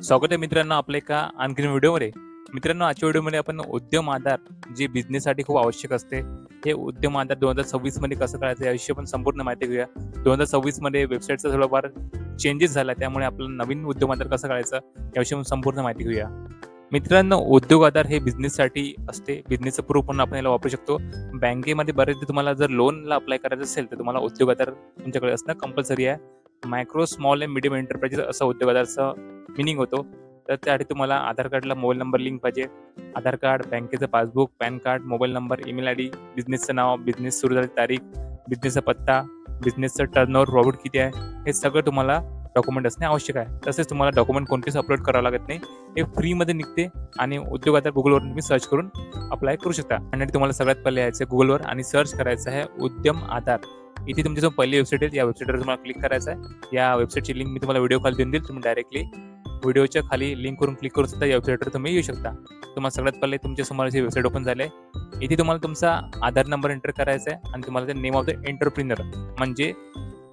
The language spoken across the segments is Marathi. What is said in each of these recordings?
स्वागत आहे मित्रांनो आपल्या एका आणखीन व्हिडिओमध्ये. मित्रांनो, आजच्या व्हिडिओमध्ये आपण उद्यम आधार जे बिझनेससाठी खूप आवश्यक असते, हे उद्यम आधार 2026 मध्ये कसं करायचं याविषयी आपण संपूर्ण माहिती घेऊया. 2026 मध्ये वेबसाईटचा थोडाफार चेंजेस झाला, त्यामुळे आपल्याला नवीन उद्यम आधार कसं करायचं याविषयी आपण संपूर्ण माहिती घेऊया. मित्रांनो, उद्योग आधार हे बिझनेससाठी असते. बिझनेसचं प्रूफ म्हणून आपण याला वापरू शकतो. बँकेमध्ये बरेचदा तुम्हाला जर लोनला अप्लाय करायचं असेल, तर तुम्हाला उद्योग आधार तुमच्याकडे असणं कंपल्सरी आहे. Micro, small and medium enterprises असा उद्योग आधारचा मीनिंग होतो. तर त्यासाठी तुम्हाला आधार कार्डला मोबाईल नंबर लिंक पाहिजे. आधार कार्ड, बँकेचं passbook, PAN card, mobile number, email ID, बिझनेसचं नाव, बिझनेस सुरू झाल्याची तारीख, बिझनेसचा पत्ता, बिझनेसचं टर्नओव्हर प्रॉफिट किती आहे, हे सगळं तुम्हाला डॉक्युमेंट असणे आवश्यक आहे. तसेच तुम्हाला डॉक्युमेंट कोणतेच अपलोड करावं लागत नाही. हे फ्रीमध्ये निघते आणि उद्योग आधार गुगलवर तुम्ही सर्च करून अप्लाय करू शकता. आणि तुम्हाला सगळ्यात पहिले यायचं गुगलवर आणि सर्च करायचं आहे उद्यम आधार. इथे तुमची जो पहिली वेबसाईट आहे, या वेबसाईटवर तुम्हाला क्लिक करायचं आहे. या वेबसाईटची लिंक मी तुम्हाला व्हिडिओ खाली देऊन देईल. तुम्ही डायरेक्टली व्हिडिओच्या खाली लिंकवरून क्लिक करून सुद्धा या वेबसाईटवर तुम्ही येऊ शकता. तुम्हाला सगळ्यात पहिले तुमच्या समोर ही वेबसाईट ओपन झाली आहे. इथे तुम्हाला तुमचा आधार नंबर एंटर करायचा आहे आणि तुम्हाला ते नेम ऑफ द एंटरप्रिनर म्हणजे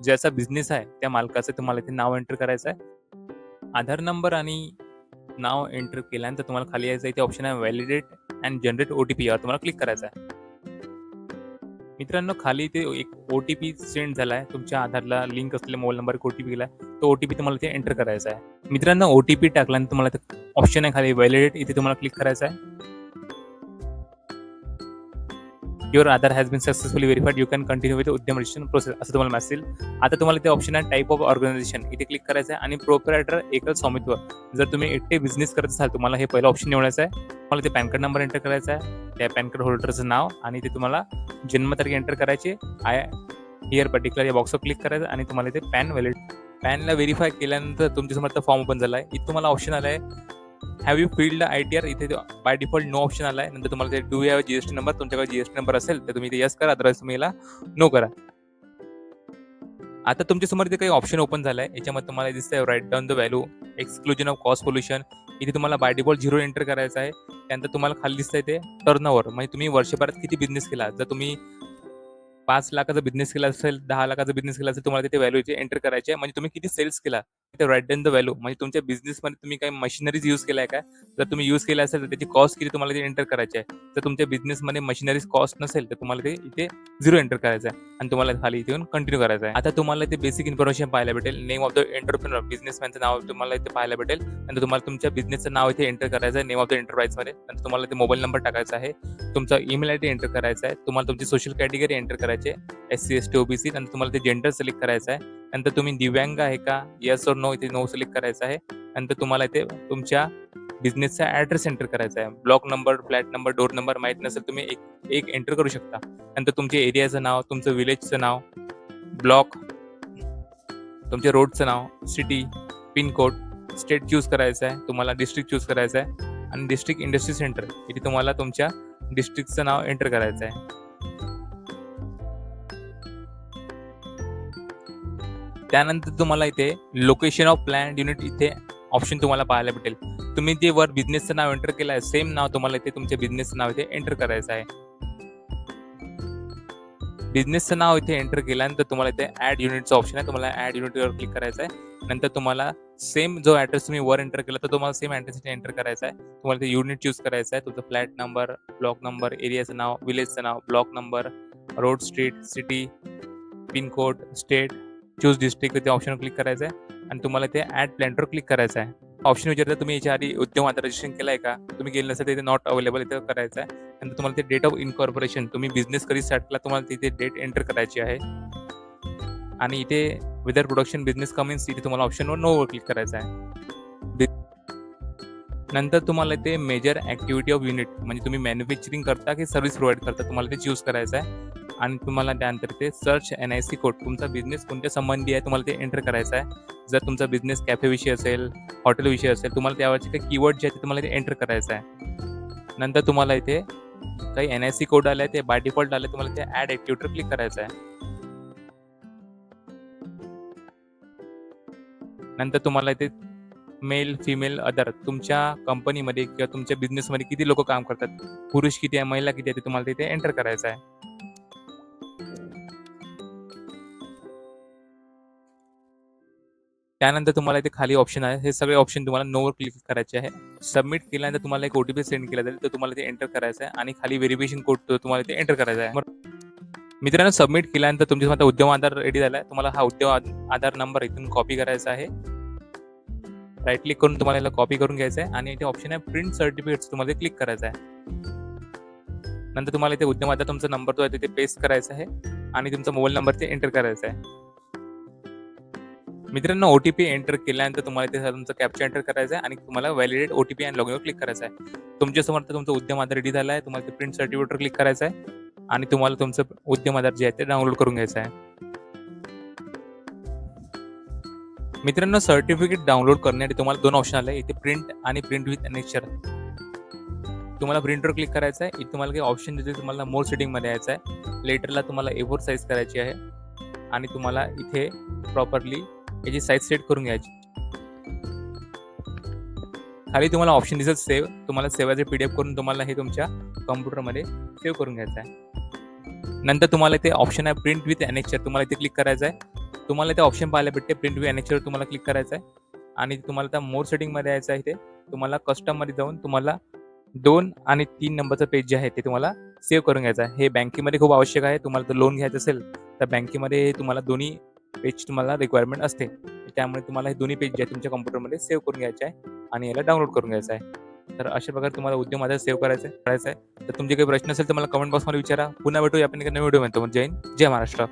ज्याचा बिझनेस आहे त्या मालकाचं तुम्हाला इथे नाव एंटर करायचं आहे. आधार नंबर आणि नाव एंटर केल्यानंतर तुम्हाला खाली यायचं इथे ऑप्शन आहे व्हॅलिडेट अँड जनरेट OTP, यावर तुम्हाला क्लिक करायचं आहे. मित्रांनो, खाली ते एक OTP सेंड झाला आहे. तुमच्या आधारला लिंक असलेल्या मोबाईल नंबर OTP गेला, तो OTP तुम्हाला ते एंटर करायचा आहे. मित्रांनो, OTP टाकल्यानंतर तुम्हाला ऑप्शन आहे खाली व्हॅलिडेट, इथे तुम्हाला क्लिक करायचं आहे. Your Aadhaar has been successfully verified, you can continue with Udyam registration process, असं तुम्हाला मेसेज. आता तुम्हाला ते ऑप्शन आहे टाईप ऑफ ऑर्गनायझेशन, इथे क्लिक करायचं आहे आणि प्रोप्रायटर एकल स्वामित्व. जर तुम्ही एकटे बिझनेस करत असाल, तुम्हाला हे पहिलं ऑप्शन निवडायचं आहे. तुम्हाला ते पॅन कार्ड नंबर एंटर करायचा आहे, त्या पॅन कार्ड होल्डरचं नाव आणि ते तुम्हाला जन्मतारीख एंटर करायची. आय हिअर पर्टिक्युलर या बॉक्सवर क्लिक करायचं आणि तुम्हाला ते पॅनला व्हेरीफाय केल्यानंतर तुमच्यासमोर फॉर्म ओपन झाला आहे. इथे तुम्हाला ऑप्शन आला आहे हॅव यू फिल्ड ITR, इथे बाय डिफॉल्ट नो ऑप्शन आला आहे. नंतर तुम्हाला ते डू हॅव GST नंबर, तुमच्याकडे GST नंबर असेल तर तुम्ही ते यस करा, अदरवाईज तुम्ही याला नो करा. आता तुमच्यासमोर इथे काही ऑप्शन ओपन झाला आहे. याच्यामध्ये तुम्हाला दिसतंय right down the value, exclusion of cost pollution, इथे तुम्हाला बाय डिफॉल्ट 0 एंटर करायचं आहे. त्यानंतर तुम्हाला खाली दिसतंय ते टर्नओव्हर, म्हणजे तुम्ही वर्षभरात किती बिझनेस केला. जर तुम्ही 5 लाखाचा बिझनेस केला असेल, 10 लाखाचा बिझनेस केला असेल, तुम्हाला तिथे व्हॅल्यू एंटर करायची आहे. म्हणजे तुम्ही किती सेल्स केला, तिथे राईट डाऊन द व्हॅल्यू, म्हणजे तुमच्या बिझनेसमध्ये तुम्ही काही मशिनरीज यूज केल्या आहे का. जर तुम्ही यूज केल्या असेल तर त्याची कॉस्ट किती तुम्हाला ते एंटर करायची आहे. जर तुमच्या बिझनेसमध्ये मशिनरीज कॉस्ट नसेल तर तुम्हाला ते इथे 0 एंटर करायचं आहे आणि तुम्हाला खाली इथे येऊन कंटिन्यू करायचं आहे. आता तुम्हाला ते बेसिक इन्फॉर्मेशन पाहायला भेटेल. नेम ऑफ द एंटरप्रिनर, बिझनेसमॅनचं नाव तुम्हाला इथे पाहायला भेटेल. नंतर तुम्हाला तुमच्या बिझनेसचं नाव इथे एंटर करायचं आहे नेम ऑफ द एंटरप्राइजमध्ये. नंतर तुम्हाला ते मोबाईल नंबर टाकायचा आहे, तुमचा ईमेल आयडी एंटर करायचा आहे, तुम्हाला तुमची सोशल कॅटेगरी एंटर करायची आहे, SC ST OBC. नंतर तुम्हाला ते जेंडर सिलेक्ट करायचं आहे. नंतर तुम्ही दिव्यांग आहे का, येस और नो, इथे नो सिलेक्ट करायचं आहे. नंतर तुम्हाला इथे तुमच्या बिझनेसचा ॲड्रेस एंटर करायचा आहे. Block number, flat number, door number माहीत नसेल तुम्ही एक एंटर करू शकता. नंतर तुमच्या एरियाचं नाव, तुमचं विलेजचं नाव, ब्लॉक, तुमच्या रोडचं नाव, सिटी, पिनकोड, स्टेट चूज करायचं आहे. तुम्हाला डिस्ट्रिक्ट चूज करायचं आहे आणि डिस्ट्रिक्ट इंडस्ट्री सेंटर, इथे तुम्हाला तुमच्या डिस्ट्रिक्टचं नाव एंटर करायचं आहे. त्यानंतर तुम्हाला इथे लोकेशन ऑफ प्लॅन्ड युनिट इथे ऑप्शन तुम्हाला पाहायला भेटेल. तुम्ही जे वर बिझनेसचं नाव एंटर केलं आहे, सेम नाव तुम्हाला इथे तुमच्या बिझनेसचं नाव इथे एंटर करायचं आहे. बिझनेसचं नाव इथे एंटर केल्यानंतर तुम्हाला इथे ॲड युनिटचं ऑप्शन आहे, तुम्हाला ॲड युनिटवर क्लिक करायचं आहे. नंतर तुम्हाला सेम जो ॲड्रेस तुम्ही वर एंटर केला तर तुम्हाला सेम ॲड्रेस इथे एंटर करायचा आहे. तुम्हाला ते युनिट चूज करायचं आहे, तुमचा फ्लॅट नंबर, ब्लॉक नंबर, एरियाचं नाव, विलेजचं नाव, block number, road, street, city, pin code, state, choose district, ते ऑप्शनवर क्लिक करायचं आहे आणि तुम्हाला ते ॲड प्लॅनवर क्लिक करायचं आहे. ऑप्शन विचारता तुम्ही याच्या आधी उद्यम आधार रजिस्ट्रेशन केलं आहे का, तुम्ही केलं नसेल तर इथे नॉट अवेलेबल इथं करायचं आहे. नंतर तुम्हाला ते डेट ऑफ इनकॉर्पोरेशन, तुम्ही बिझनेस कधी स्टार्ट केला तुम्हाला तिथे डेट एंटर करायची आहे आणि इथे विदर प्रोडक्शन बिझनेस कमिन्स, इथे तुम्हाला ऑप्शनवर नोवर क्लिक करायचं आहे. नंतर तुम्हाला इथे मेजर ॲक्टिव्हिटी ऑफ युनिट, म्हणजे तुम्ही मॅन्युफॅक्चरिंग करता की सर्व्हिस प्रोव्हाइड करता, तुम्हाला ते चूज करायचं आहे. आणि तुम्हाला त्यानंतर ते सर्च NIC कोड, तुमचा बिझनेस कोणत्या संबंधी आहे तुम्हाला ते एंटर करायचं आहे. जर तुमचा बिझनेस कॅफेविषयी असेल, हॉटेलविषयी असेल, तुम्हाला त्यावरचे काही कीवर्ड जे आहे ते तुम्हाला ते एंटर करायचं आहे. नंतर तुम्हाला इथे काही NIC कोड आले ते बाय डिफॉल्ट आले, तुम्हाला ते ॲड ॲक्टिव्हिटीवर क्लिक करायचं आहे. नंतर तुम्हाला इथे मेल, फिमेल, अदर, तुमच्या कंपनीमध्ये किंवा तुमच्या बिझनेसमध्ये किती लोक काम करतात, पुरुष किती आहे, महिला किती आहे, ते तुम्हाला तिथे एंटर करायचं आहे. त्यानंतर तुम्हाला इथे खाली ऑप्शन आहे, हे सगळे ऑप्शन तुम्हाला नोवर क्लिक करायचे आहे. सबमिट केल्यानंतर तुम्हाला एक OTP सेंड केला जाईल, तर तुम्हाला ते एंटर करायचं आहे आणि खाली व्हेरिफिकेशन कोड तुम्हाला ते एंटर करायचा आहे. मित्रांनो, सबमिट केल्यानंतर तुमच्या आता उद्यम आधार रेडी झाला आहे. तुम्हाला हा उद्यम आधार नंबर इथून कॉपी करायचा आहे. राईट क्लिक करून तुम्हाला याला कॉपी करून घ्यायचं आहे आणि इथे ऑप्शन आहे प्रिंट सर्टिफिकेट्स, तुम्हाला ते क्लिक करायचं आहे. नंतर तुम्हाला इथे उद्यम आधार तुमचा नंबर जो आहे तिथे पेस्ट करायचा आहे आणि तुमचा मोबाईल नंबर ते एंटर करायचा आहे. मित्रांनो, OTP एंटर केल्यानंतर तुम्हाला इथे तुमचा कॅप्चा एंटर करायचा आहे आणि तुम्हाला व्हॅलिडेट OTP आणि लॉगिनवर क्लिक करायचं आहे. तुमच्यासमोर तर तुमचा उद्यम आधार रेडी झाला आहे. तुम्हाला ते प्रिंट सर्टिफिकेटवर क्लिक करायचं आहे आणि तुम्हाला तुमचं उद्यम आधार जे आहे ते डाउनलोड करून घ्यायचं आहे. मित्रांनो, सर्टिफिकेट डाउनलोड करण्यासाठी तुम्हाला 2 ऑप्शन आले, इथे प्रिंट आणि प्रिंट विथ अनेक्चर. तुम्हाला प्रिंटवर क्लिक करायचं आहे. इथे तुम्हाला काही ऑप्शन देते, तुम्हाला मोर सेटिंगमध्ये यायचं आहे. लेटरला तुम्हाला A4 साईज करायची आहे आणि तुम्हाला इथे प्रॉपरली याची साईज सेट करून घ्यायची. खाली तुम्हाला ऑप्शन दिसेल सेव्ह, तुम्हाला सेव्ह ॲज PDF करून तुम्हाला हे तुमच्या कॉम्प्युटरमध्ये सेव्ह करून घ्यायचं आहे. नंतर तुम्हाला इथे ऑप्शन आहे प्रिंट विथ अनेक्चर, तुम्हाला इथे क्लिक करायचं आहे. तुम्हाला इथे ऑप्शन पाहायला भेटते प्रिंट विथ अनेक्चर, तुम्हाला क्लिक करायचं आहे आणि तुम्हाला त्या मोर सेटिंगमध्ये यायचं आहे. इथे तुम्हाला कस्टममध्ये जाऊन तुम्हाला 2 आणि 3 नंबरचं पेज जे आहे ते तुम्हाला सेव्ह करून घ्यायचं आहे. हे बँकेमध्ये खूप आवश्यक आहे. तुम्हाला जर लोन घ्यायचं असेल तर बँकेमध्ये तुम्हाला दोन्ही पेज तुम्हाला रिक्वायरमेंट असते. त्यामुळे तुम्हाला हे दोन्ही पेज जे आहे तुमच्या कॉम्प्युटरमध्ये सेव्ह करून घ्यायचे आहे आणि याला डाउनलोड करून घ्यायचं आहे. तर अशा प्रकारे तुम्हाला उद्यम आधार सेव्ह करायचं आहे. तर तुमचे काही प्रश्न असेल तर मला कमेंट बॉक्समध्ये विचारा. पुन्हा भेटूया आपण एका नवीन व्हिडिओमध्ये. जय हिंद, जय महाराष्ट्र.